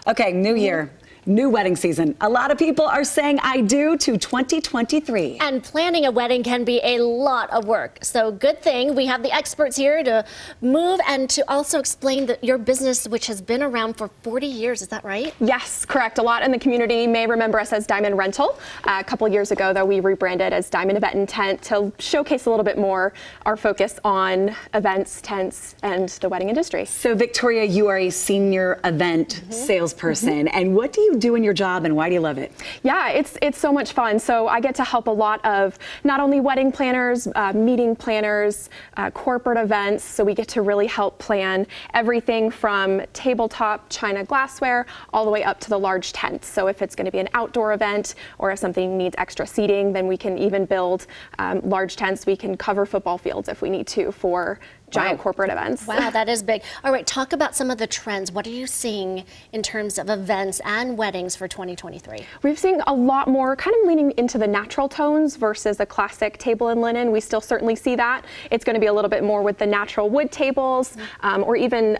Okay, new year. New wedding season. A lot of people are saying I do to 2023. And planning a wedding can be a lot of work. So good thing we have the experts here to move and to also explain your business, which has been around for 40 years. Is that right? Yes, correct. A lot in the community may remember us as Diamond Rental. A couple years ago, though, we rebranded as Diamond Event and Tent to showcase a little bit more our focus on events, tents, and the wedding industry. So Victoria, you are a senior event salesperson. And what do you do in your job and why do you love it? Yeah, it's so much fun. So I get to help a lot of not only wedding planners, meeting planners, corporate events. So we get to really help plan everything from tabletop china glassware all the way up to the large tents. So if it's going to be an outdoor event or if something needs extra seating, then we can even build large tents. We can cover football fields if we need to for giant corporate events. Wow, that is big. All right, talk about some of the trends. What are you seeing in terms of events and weddings for 2023? We've seen a lot more kind of leaning into the natural tones versus a classic table and linen. We still certainly see that. It's going to be a little bit more with the natural wood tables or even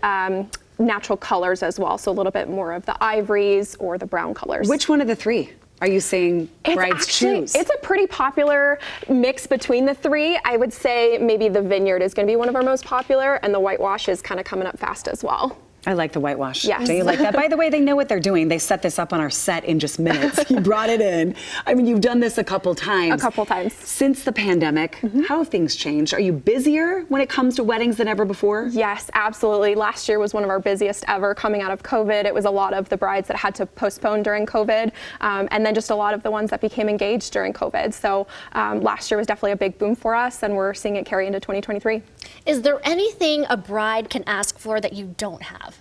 natural colors as well. So a little bit more of the ivories or the brown colors. Which one of the three are you saying brides choose? It's a pretty popular mix between the three. I would say maybe the vineyard is going to be one of our most popular, and the whitewash is kind of coming up fast as well. I like the whitewash. Yes. Do you like that? By the way, they know what they're doing. They set this up on our set in just minutes. You brought it in. I mean, you've done this a couple times. A couple times. Since the pandemic, how have things changed? Are you busier when it comes to weddings than ever before? Yes, absolutely. Last year was one of our busiest ever coming out of COVID. It was a lot of the brides that had to postpone during COVID, and then just a lot of the ones that became engaged during COVID. So last year was definitely a big boom for us, and we're seeing it carry into 2023. Is there anything a bride can ask for that you don't have?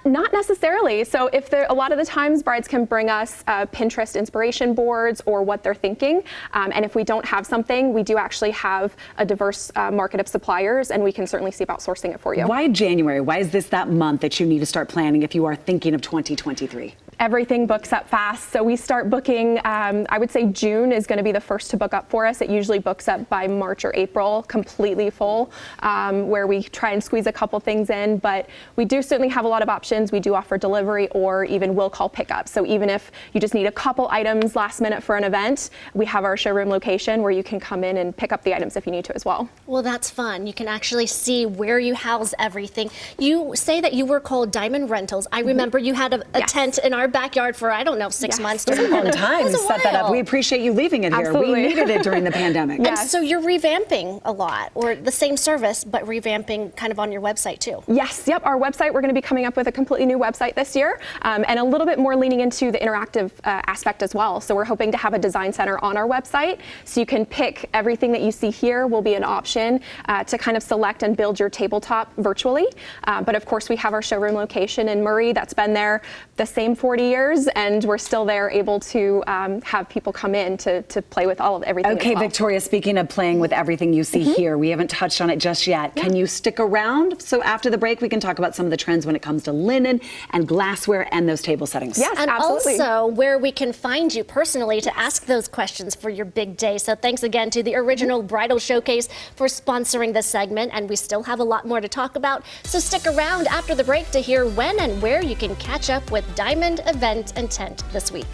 Not necessarily. So if a lot of the times brides can bring us Pinterest inspiration boards or what they're thinking. And if we don't have something, we do actually have a diverse market of suppliers, and we can certainly see about sourcing it for you. Why January? Why is this that month that you need to start planning if you are thinking of 2023? Everything books up fast. So we start booking, I would say June is going to be the first to book up for us. It usually books up by March or April, completely full, where we try and squeeze a couple things in. But we do certainly have a lot of options. We do offer delivery or even will call pickup. So even if you just need a couple items last minute for an event, we have our showroom location where you can come in and pick up the items if you need to as well. Well, that's fun. You can actually see where you house everything. You say that you were called Diamond Rentals. I remember you had a tent in our backyard for, I don't know, 6 months. It was a long time to set that up. We appreciate you leaving it here. Absolutely. We needed it during the pandemic. And so you're revamping a lot, or the same service, but revamping kind of on your website too. Yes, yep. Our website, we're going to be coming up with a completely new website this year, and a little bit more leaning into the interactive aspect as well. So we're hoping to have a design center on our website, so you can pick everything that you see here will be an option to kind of select and build your tabletop virtually. But of course, we have our showroom location in Murray that's been there the same 40 years, and we're still there able to have people come in to play with all of everything. Okay, as well. Victoria, speaking of playing with everything you see here, we haven't touched on it just yet. Can you stick around? So after the break, we can talk about some of the trends when it comes to linen and glassware and those table settings. Yes, and absolutely. also where we can find you personally to ask those questions for your big day. So thanks again to the Original Bridal Showcase for sponsoring this segment, and we still have a lot more to talk about. So stick around after the break to hear when and where you can catch up with Diamond Event and Tent this week.